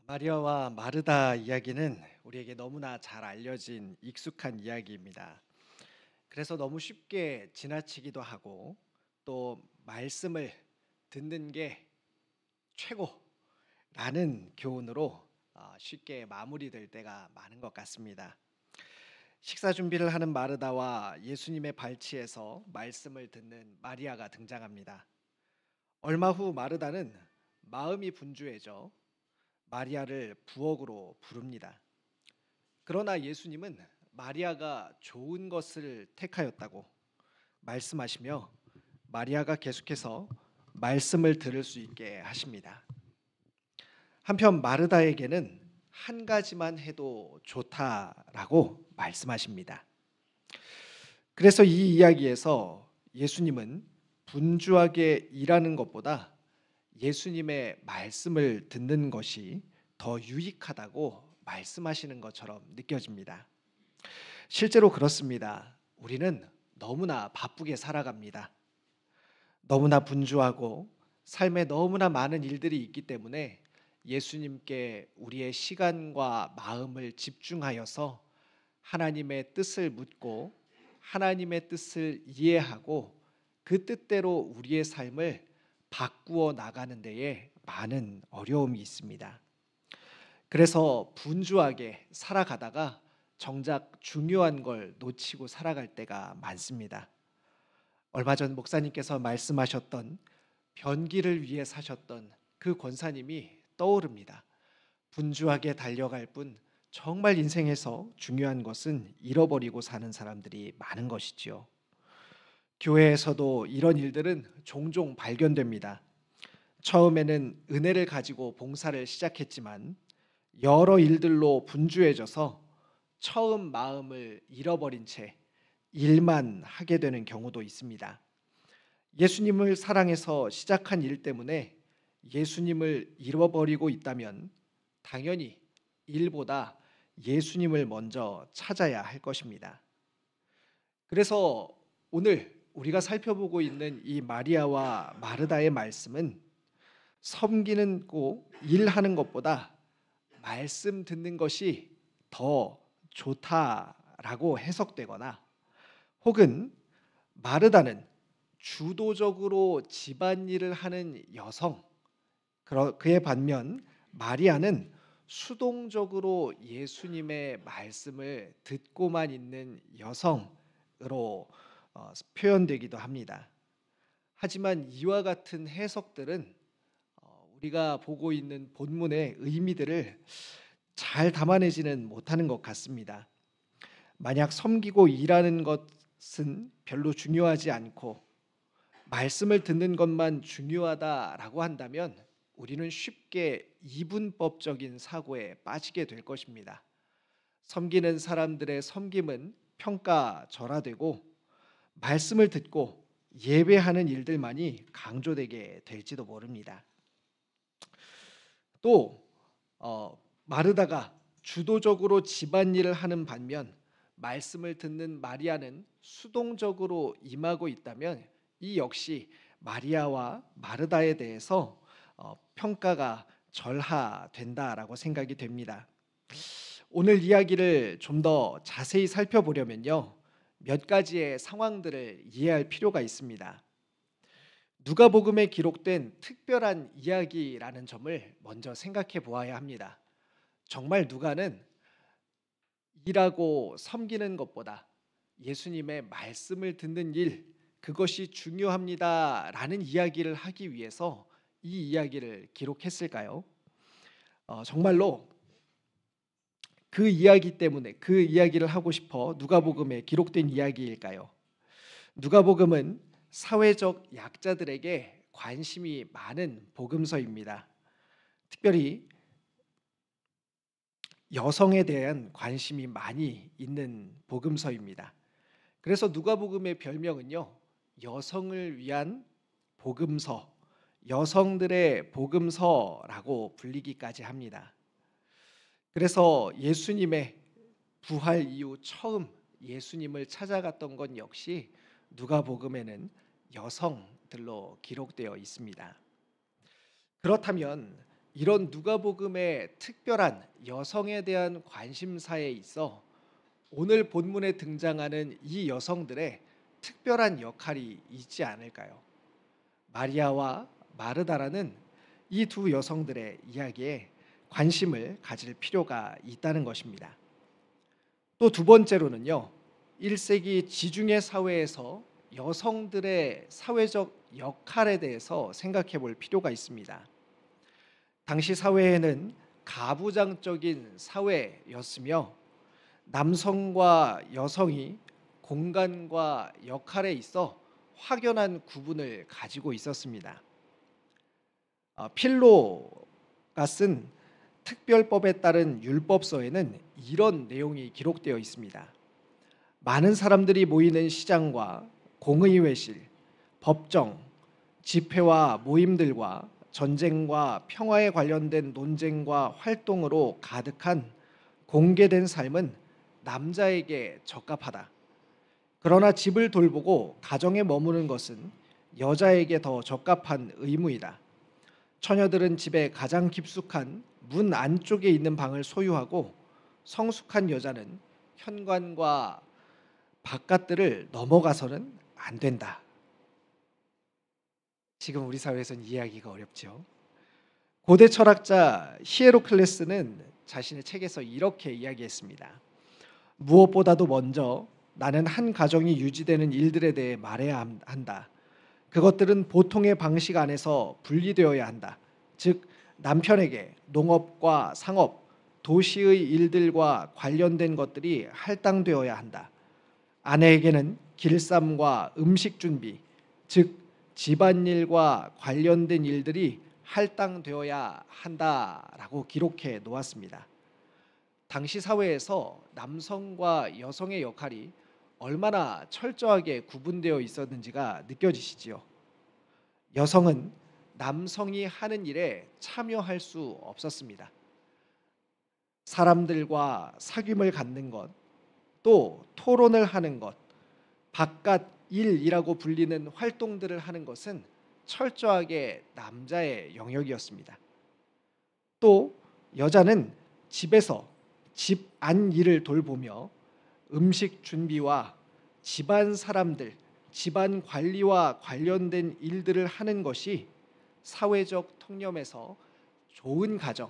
마리아와 마르다 이야기는 우리에게 너무나 잘 알려진 익숙한 이야기입니다. 그래서 너무 쉽게 지나치기도 하고 또 말씀을 듣는 게 최고라는 교훈으로 쉽게 마무리될 때가 많은 것 같습니다. 식사 준비를 하는 마르다와 예수님의 발치에서 말씀을 듣는 마리아가 등장합니다. 얼마 후 마르다는 마음이 분주해져 마리아를 부엌으로 부릅니다. 그러나 예수님은 마리아가 좋은 것을 택하였다고 말씀하시며 마리아가 계속해서 말씀을 들을 수 있게 하십니다. 한편 마르다에게는 한 가지만 해도 좋다라고 말씀하십니다. 그래서 이 이야기에서 예수님은 분주하게 일하는 것보다 예수님의 말씀을 듣는 것이 더 유익하다고 말씀하시는 것처럼 느껴집니다. 실제로 그렇습니다. 우리는 너무나 바쁘게 살아갑니다. 너무나 분주하고 삶에 너무나 많은 일들이 있기 때문에 예수님께 우리의 시간과 마음을 집중하여서 하나님의 뜻을 묻고 하나님의 뜻을 이해하고 그 뜻대로 우리의 삶을 바꾸어 나가는 데에 많은 어려움이 있습니다. 그래서 분주하게 살아가다가 정작 중요한 걸 놓치고 살아갈 때가 많습니다. 얼마 전 목사님께서 말씀하셨던 변기를 위해 사셨던 그 권사님이 떠오릅니다. 분주하게 달려갈 뿐 정말 인생에서 중요한 것은 잃어버리고 사는 사람들이 많은 것이지요. 교회에서도 이런 일들은 종종 발견됩니다. 처음에는 은혜를 가지고 봉사를 시작했지만 여러 일들로 분주해져서 처음 마음을 잃어버린 채 일만 하게 되는 경우도 있습니다. 예수님을 사랑해서 시작한 일 때문에 예수님을 잃어버리고 있다면 당연히 일보다 예수님을 먼저 찾아야 할 것입니다. 그래서 오늘 우리가 살펴보고 있는 이 마리아와 마르다의 말씀은 섬기는 고 일하는 것보다 말씀 듣는 것이 더 좋다라고 해석되거나 혹은 마르다는 주도적으로 집안일을 하는 여성, 그의 반면 마리아는 수동적으로 예수님의 말씀을 듣고만 있는 여성으로 표현되기도 합니다. 하지만 이와 같은 해석들은 우리가 보고 있는 본문의 의미들을 잘 담아내지는 못하는 것 같습니다. 만약 섬기고 일하는 것은 별로 중요하지 않고 말씀을 듣는 것만 중요하다라고 한다면 우리는 쉽게 이분법적인 사고에 빠지게 될 것입니다. 섬기는 사람들의 섬김은 평가절하되고 말씀을 듣고 예배하는 일들만이 강조되게 될지도 모릅니다. 또 마르다가 주도적으로 집안일을 하는 반면 말씀을 듣는 마리아는 수동적으로 임하고 있다면 이 역시 마리아와 마르다에 대해서 평가가 절하된다라고 생각이 됩니다. 오늘 이야기를 좀 더 자세히 살펴보려면요, 몇 가지의 상황들을 이해할 필요가 있습니다. 누가복음에 기록된 특별한 이야기라는 점을 먼저 생각해 보아야 합니다. 정말 누가는 일하고 섬기는 것보다 예수님의 말씀을 듣는 일, 그것이 중요합니다라는 이야기를 하기 위해서 이 이야기를 기록했을까요? 정말로 그 이야기 때문에 그 이야기를 하고 싶어 누가복음에 기록된 이야기일까요? 누가복음은 사회적 약자들에게 관심이 많은 복음서입니다. 특별히 여성에 대한 관심이 많이 있는 복음서입니다. 그래서 누가복음의 별명은요, 여성을 위한 복음서, 여성들의 복음서라고 불리기까지 합니다. 그래서 예수님의 부활 이후 처음 예수님을 찾아갔던 것 역시 누가복음에는 여성들로 기록되어 있습니다. 그렇다면 이런 누가복음의 특별한 여성에 대한 관심사에 있어 오늘 본문에 등장하는 이 여성들의 특별한 역할이 있지 않을까요? 마리아와 마르다라는 이 두 여성들의 이야기에 관심을 가질 필요가 있다는 것입니다. 또 두 번째로는요, 1세기 지중해 사회에서 여성들의 사회적 역할에 대해서 생각해 볼 필요가 있습니다. 당시 사회에는 가부장적인 사회였으며 남성과 여성이 공간과 역할에 있어 확연한 구분을 가지고 있었습니다. 필로가 쓴 특별법에 따른 율법서에는 이런 내용이 기록되어 있습니다. 많은 사람들이 모이는 시장과 공의회실, 법정, 집회와 모임들과 전쟁과 평화에 관련된 논쟁과 활동으로 가득한 공개된 삶은 남자에게 적합하다. 그러나 집을 돌보고 가정에 머무는 것은 여자에게 더 적합한 의무이다. 처녀들은 집에 가장 깊숙한 문 안쪽에 있는 방을 소유하고 성숙한 여자는 현관과 바깥들을 넘어가서는 안 된다. 지금 우리 사회에서는 이해하기가 어렵죠. 고대 철학자 히에로클레스는 자신의 책에서 이렇게 이야기했습니다. 무엇보다도 먼저 나는 한 가정이 유지되는 일들에 대해 말해야 한다. 그것들은 보통의 방식 안에서 분리되어야 한다. 즉 남편에게 농업과 상업, 도시의 일들과 관련된 것들이 할당되어야 한다. 아내에게는 길쌈과 음식 준비, 즉 집안일과 관련된 일들이 할당되어야 한다라고 기록해 놓았습니다. 당시 사회에서 남성과 여성의 역할이 얼마나 철저하게 구분되어 있었는지가 느껴지시지요. 여성은 남성이 하는 일에 참여할 수 없었습니다. 사람들과 사귐을 갖는 것, 또 토론을 하는 것, 바깥 일이라고 불리는 활동들을 하는 것은 철저하게 남자의 영역이었습니다. 또 여자는 집에서 집 안 일을 돌보며 음식 준비와 집안 사람들, 집안 관리와 관련된 일들을 하는 것이 사회적 통념에서 좋은 가정,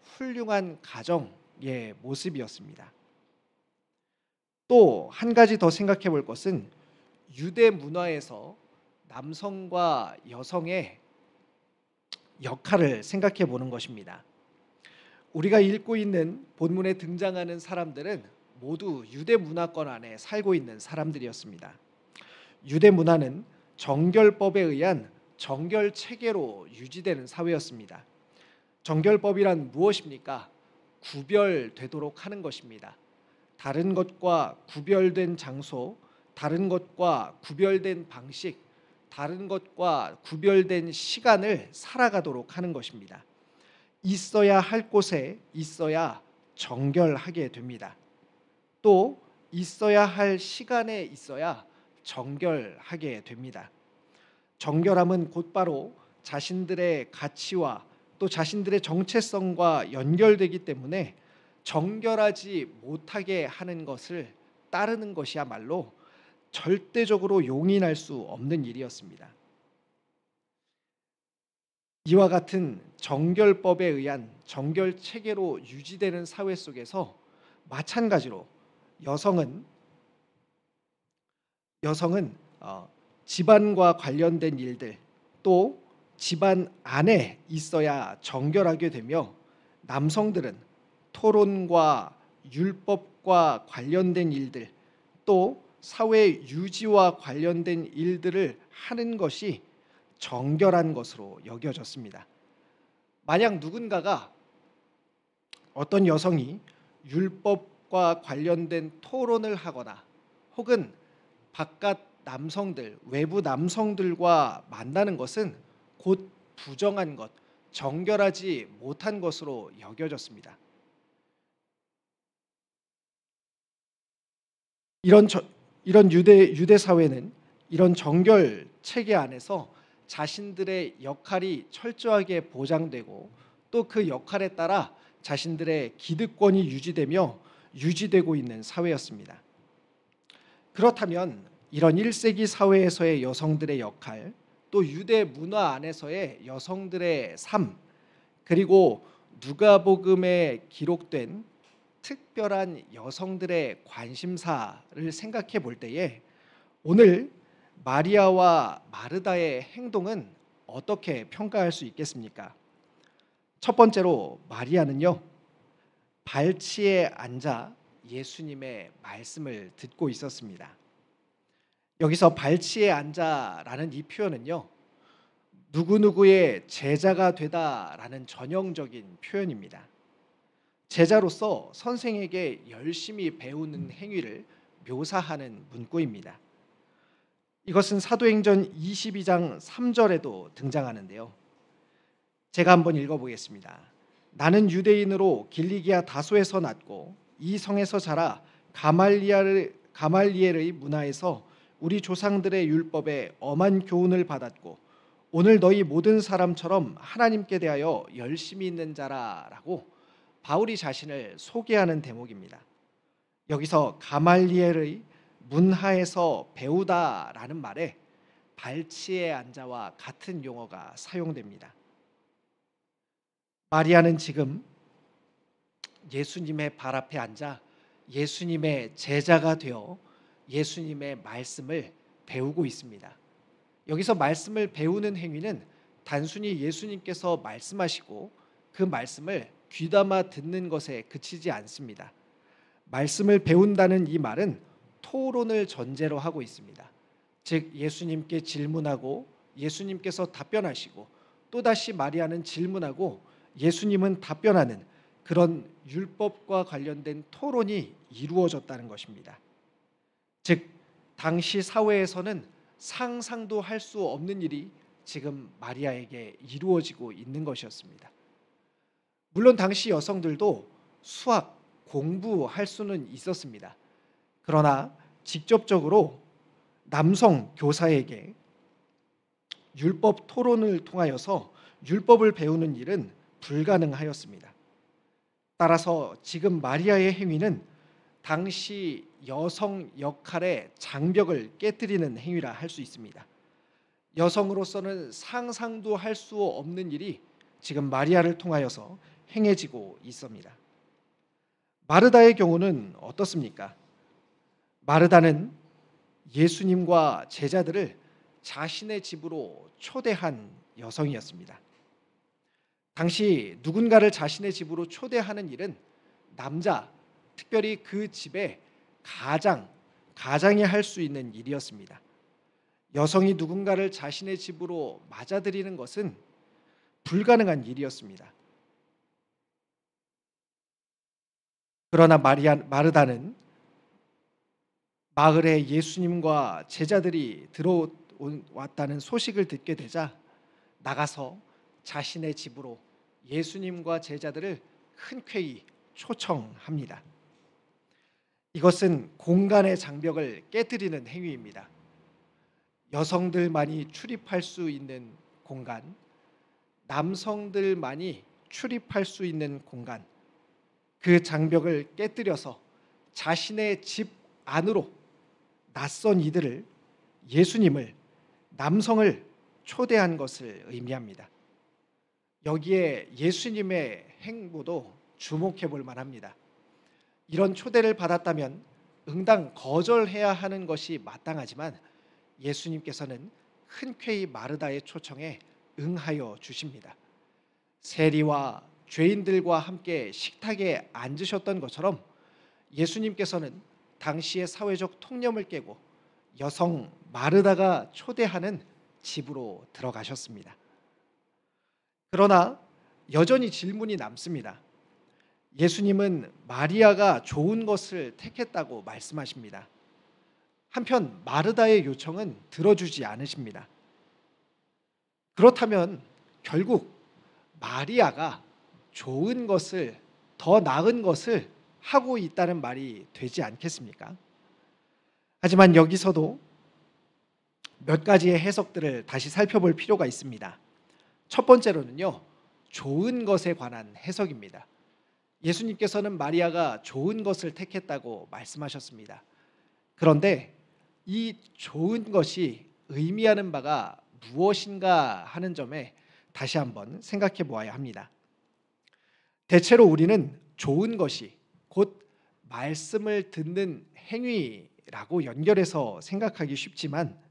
훌륭한 가정의 모습이었습니다. 또 한 가지 더 생각해 볼 것은 유대 문화에서 남성과 여성의 역할을 생각해 보는 것입니다. 우리가 읽고 있는 본문에 등장하는 사람들은 모두 유대 문화권 안에 살고 있는 사람들이었습니다. 유대 문화는 정결법에 의한 정결 체계로 유지되는 사회였습니다. 정결법이란 무엇입니까? 구별되도록 하는 것입니다. 다른 것과 구별된 장소, 다른 것과 구별된 방식, 다른 것과 구별된 시간을 살아가도록 하는 것입니다. 있어야 할 곳에 있어야 정결하게 됩니다. 또 있어야 할 시간에 있어야 정결하게 됩니다. 정결함은 곧바로 자신들의 가치와 또 자신들의 정체성과 연결되기 때문에 정결하지 못하게 하는 것을 따르는 것이야말로 절대적으로 용인할 수 없는 일이었습니다. 이와 같은 정결법에 의한 정결 체계로 유지되는 사회 속에서 마찬가지로 여성은 집안과 관련된 일들, 또 집안 안에 있어야 정결하게 되며 남성들은 토론과 율법과 관련된 일들, 또 사회 유지와 관련된 일들을 하는 것이 정결한 것으로 여겨졌습니다. 만약 누군가가 어떤 여성이 율법과 관련된 토론을 하거나 혹은 바깥 남성들, 외부 남성들과 만나는 것은 곧 부정한 것, 정결하지 못한 것으로 여겨졌습니다. 이런 유대 사회는 이런 정결 체계 안에서 자신들의 역할이 철저하게 보장되고 또 그 역할에 따라 자신들의 기득권이 유지되고 있는 사회였습니다. 그렇다면 이런 1세기 사회에서의 여성들의 역할, 또 유대 문화 안에서의 여성들의 삶, 그리고 누가복음에 기록된 특별한 여성들의 관심사를 생각해 볼 때에 오늘 마리아와 마르다의 행동은 어떻게 평가할 수 있겠습니까? 첫 번째로 마리아는요, 발치에 앉아 예수님의 말씀을 듣고 있었습니다. 여기서 발치에 앉아라는 이 표현은요, 누구누구의 제자가 되다라는 전형적인 표현입니다. 제자로서 선생에게 열심히 배우는 행위를 묘사하는 문구입니다. 이것은 사도행전 22장 3절에도 등장하는데요. 제가 한번 읽어보겠습니다. 나는 유대인으로 길리기아 다소에서 났고 이 성에서 자라 가말리엘의 문화에서 우리 조상들의 율법에 엄한 교훈을 받았고 오늘 너희 모든 사람처럼 하나님께 대하여 열심히 있는 자라라고 바울이 자신을 소개하는 대목입니다. 여기서 가말리엘의 문하에서 배우다라는 말에 발치에 앉아와 같은 용어가 사용됩니다. 마리아는 지금 예수님의 발 앞에 앉아 예수님의 제자가 되어 예수님의 말씀을 배우고 있습니다. 여기서 말씀을 배우는 행위는 단순히 예수님께서 말씀하시고 그 말씀을 귀담아 듣는 것에 그치지 않습니다. 말씀을 배운다는 이 말은 토론을 전제로 하고 있습니다. 즉 예수님께 질문하고 예수님께서 답변하시고 또다시 마리아는 질문하고 예수님은 답변하는 그런 율법과 관련된 토론이 이루어졌다는 것입니다. 즉 당시 사회에서는 상상도 할 수 없는 일이 지금 마리아에게 이루어지고 있는 것이었습니다. 물론 당시 여성들도 수학, 공부할 수는 있었습니다. 그러나 직접적으로 남성 교사에게 율법 토론을 통하여서 율법을 배우는 일은 불가능하였습니다. 따라서 지금 마리아의 행위는 당시 여성 역할의 장벽을 깨뜨리는 행위라 할 수 있습니다. 여성으로서는 상상도 할 수 없는 일이 지금 마리아를 통하여서 행해지고 있습니다. 마르다의 경우는 어떻습니까? 마르다는 예수님과 제자들을 자신의 집으로 초대한 여성이었습니다. 당시 누군가를 자신의 집으로 초대하는 일은 남자, 특별히 그 집의 가장이 할 수 있는 일이었습니다. 여성이 누군가를 자신의 집으로 맞아들이는 것은 불가능한 일이었습니다. 그러나 마르다는 마을에 예수님과 제자들이 들어왔다는 소식을 듣게 되자 나가서 자신의 집으로 예수님과 제자들을 흔쾌히 초청합니다. 이것은 공간의 장벽을 깨뜨리는 행위입니다. 여성들만이 출입할 수 있는 공간, 남성들만이 출입할 수 있는 공간, 그 장벽을 깨뜨려서 자신의 집 안으로 낯선 이들을, 예수님을, 남성을 초대한 것을 의미합니다. 여기에 예수님의 행보도 주목해 볼 만합니다. 이런 초대를 받았다면 응당 거절해야 하는 것이 마땅하지만 예수님께서는 흔쾌히 마르다의 초청에 응하여 주십니다. 세리와 죄인들과 함께 식탁에 앉으셨던 것처럼 예수님께서는 당시의 사회적 통념을 깨고 여성 마르다가 초대하는 집으로 들어가셨습니다. 그러나 여전히 질문이 남습니다. 예수님은 마리아가 좋은 것을 택했다고 말씀하십니다. 한편 마르다의 요청은 들어주지 않으십니다. 그렇다면 결국 마리아가 좋은 것을, 더 나은 것을 하고 있다는 말이 되지 않겠습니까? 하지만 여기서도 몇 가지의 해석들을 다시 살펴볼 필요가 있습니다. 첫 번째로는요, 좋은 것에 관한 해석입니다. 예수님께서는 마리아가 좋은 것을 택했다고 말씀하셨습니다. 그런데 이 좋은 것이 의미하는 바가 무엇인가 하는 점에 다시 한번 생각해 보아야 합니다. 대체로 우리는 좋은 것이 곧 말씀을 듣는 행위라고 연결해서 생각하기 쉽지만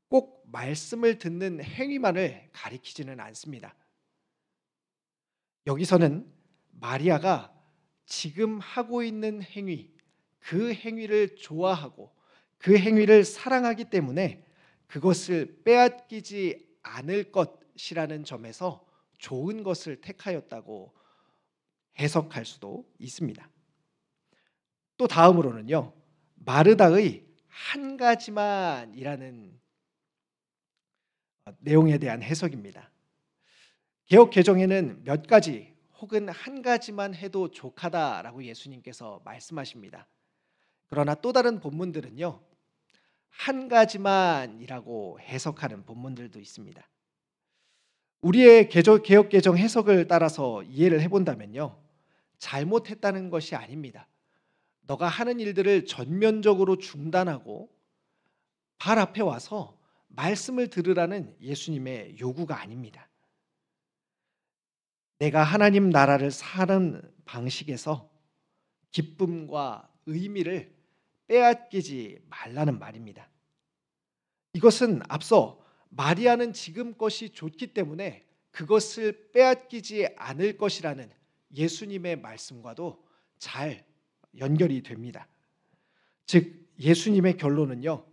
꼭 말씀을 듣는 행위만을 가리키지는 않습니다. 여기서는 마리아가 지금 하고 있는 행위, 그 행위를 좋아하고 그 행위를 사랑하기 때문에 그것을 빼앗기지 않을 것이라는 점에서 좋은 것을 택하였다고 해석할 수도 있습니다. 또 다음으로는요, 마르다의 한 가지만이라는 내용에 대한 해석입니다. 개역 개정에는 몇 가지 혹은 한 가지만 해도 족하다라고 예수님께서 말씀하십니다. 그러나 또 다른 본문들은요, 한 가지만이라고 해석하는 본문들도 있습니다. 우리의 개역 개정 해석을 따라서 이해를 해본다면요, 잘못했다는 것이 아닙니다. 너가 하는 일들을 전면적으로 중단하고 발 앞에 와서 말씀을 들으라는 예수님의 요구가 아닙니다. 내가 하나님 나라를 사는 방식에서 기쁨과 의미를 빼앗기지 말라는 말입니다. 이것은 앞서 마리아는 지금 것이 좋기 때문에 그것을 빼앗기지 않을 것이라는 예수님의 말씀과도 잘 연결이 됩니다. 즉 예수님의 결론은요,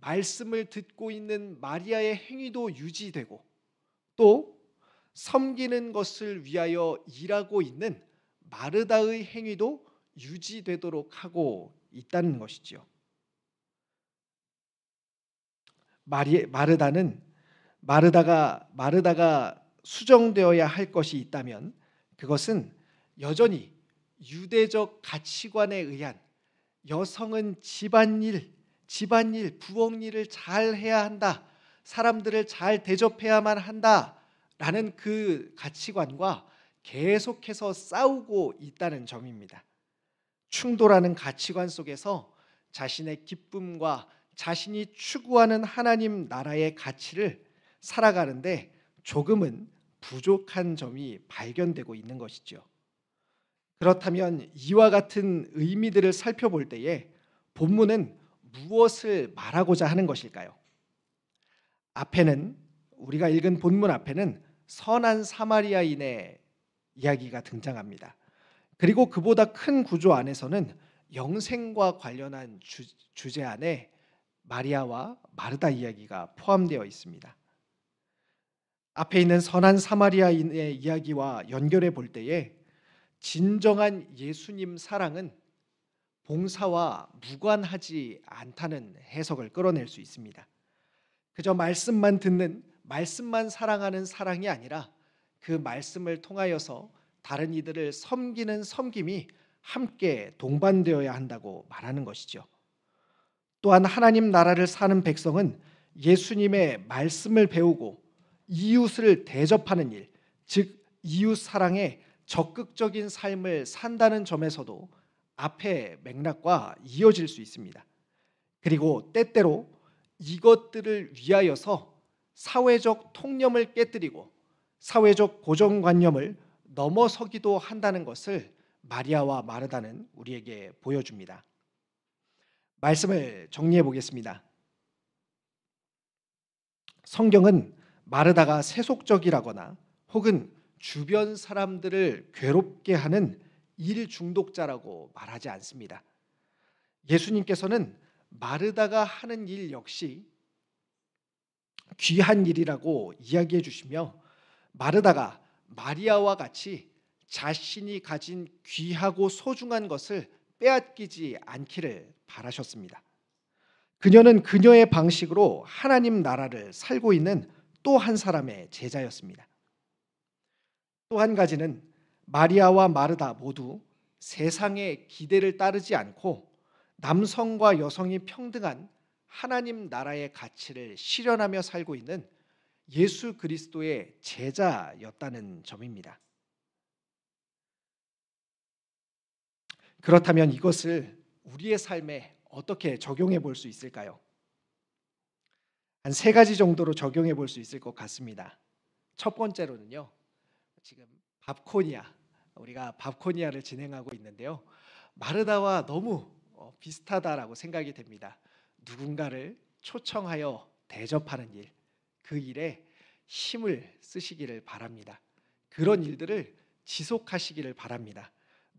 말씀을 듣고 있는 마리아의 행위도 유지되고 또 섬기는 것을 위하여 일하고 있는 마르다의 행위도 유지되도록 하고 있다는 것이지요. 마르다가 수정되어야 할 것이 있다면 그것은 여전히 유대적 가치관에 의한 여성은 집안일, 부엌 일을 잘 해야 한다, 사람들을 잘 대접해야만 한다라는 그 가치관과 계속해서 싸우고 있다는 점입니다. 충돌하는 가치관 속에서 자신의 기쁨과 자신이 추구하는 하나님 나라의 가치를 살아가는데 조금은 부족한 점이 발견되고 있는 것이죠. 그렇다면 이와 같은 의미들을 살펴볼 때에 본문은 무엇을 말하고자 하는 것일까요? 우리가 읽은 본문 앞에는 선한 사마리아인의 이야기가 등장합니다. 그리고 그보다 큰 구조 안에서는 영생과 관련한 주제 안에 마리아와 마르다 이야기가 포함되어 있습니다. 앞에 있는 선한 사마리아인의 이야기와 연결해 볼 때에 진정한 예수님 사랑은 봉사와 무관하지 않다는 해석을 끌어낼 수 있습니다. 그저 말씀만 듣는, 말씀만 사랑하는 사랑이 아니라 그 말씀을 통하여서 다른 이들을 섬기는 섬김이 함께 동반되어야 한다고 말하는 것이죠. 또한 하나님 나라를 사는 백성은 예수님의 말씀을 배우고 이웃을 대접하는 일, 즉 이웃 사랑의 적극적인 삶을 산다는 점에서도 앞의 맥락과 이어질 수 있습니다. 그리고 때때로 이것들을 위하여서 사회적 통념을 깨뜨리고 사회적 고정관념을 넘어서기도 한다는 것을 마리아와 마르다는 우리에게 보여줍니다. 말씀을 정리해 보겠습니다. 성경은 마르다가 세속적이라거나 혹은 주변 사람들을 괴롭게 하는 일 중독자라고 말하지 않습니다. 예수님께서는 마르다가 하는 일 역시 귀한 일이라고 이야기해 주시며 마르다가 마리아와 같이 자신이 가진 귀하고 소중한 것을 빼앗기지 않기를 바라셨습니다. 그녀는 그녀의 방식으로 하나님 나라를 살고 있는 또 한 사람의 제자였습니다. 또 한 가지는 마리아와 마르다 모두 세상의 기대를 따르지 않고 남성과 여성이 평등한 하나님 나라의 가치를 실현하며 살고 있는 예수 그리스도의 제자였다는 점입니다. 그렇다면 이것을 우리의 삶에 어떻게 적용해 볼 수 있을까요? 한 세 가지 정도로 적용해 볼 수 있을 것 같습니다. 첫 번째로는요. 지금 밥코니아, 우리가 밥코니아를 진행하고 있는데요. 마르다와 너무 비슷하다라고 생각이 됩니다. 누군가를 초청하여 대접하는 일, 그 일에 힘을 쓰시기를 바랍니다. 그런 일들을 지속하시기를 바랍니다.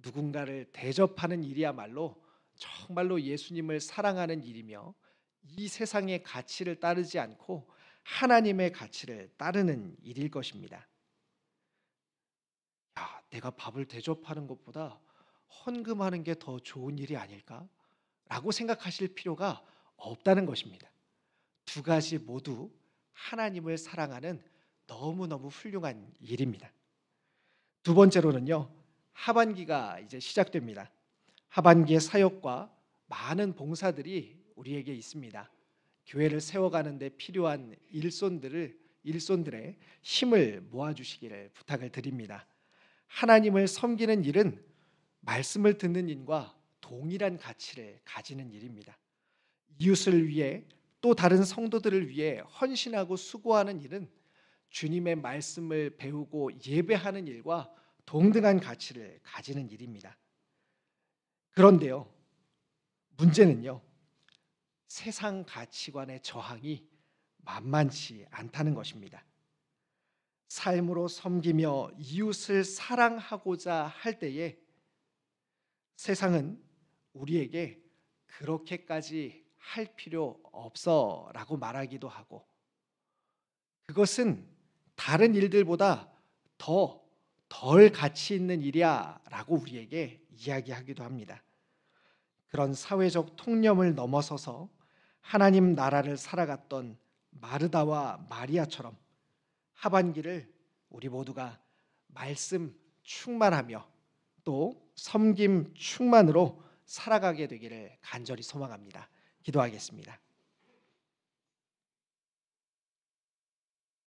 누군가를 대접하는 일이야말로 정말로 예수님을 사랑하는 일이며 이 세상의 가치를 따르지 않고 하나님의 가치를 따르는 일일 것입니다. 야, 내가 밥을 대접하는 것보다 헌금하는 게 더 좋은 일이 아닐까? 라고 생각하실 필요가 없다는 것입니다. 두 가지 모두 하나님을 사랑하는 너무너무 훌륭한 일입니다. 두 번째로는요. 하반기가 이제 시작됩니다. 하반기의 사역과 많은 봉사들이 우리에게 있습니다. 교회를 세워가는 데 필요한 일손들의 힘을 모아주시기를 부탁을 드립니다. 하나님을 섬기는 일은 말씀을 듣는 일과 동일한 가치를 가지는 일입니다. 이웃을 위해 또 다른 성도들을 위해 헌신하고 수고하는 일은 주님의 말씀을 배우고 예배하는 일과 동등한 가치를 가지는 일입니다. 그런데요, 문제는요, 세상 가치관의 저항이 만만치 않다는 것입니다. 삶으로 섬기며 이웃을 사랑하고자 할 때에 세상은 우리에게 그렇게까지 할 필요 없어 라고 말하기도 하고, 그것은 다른 일들보다 덜 가치 있는 일이야 라고 우리에게 이야기하기도 합니다. 그런 사회적 통념을 넘어서서 하나님 나라를 살아갔던 마르다와 마리아처럼 하반기를 우리 모두가 말씀 충만하며 또 섬김 충만으로 살아가게 되기를 간절히 소망합니다. 기도하겠습니다.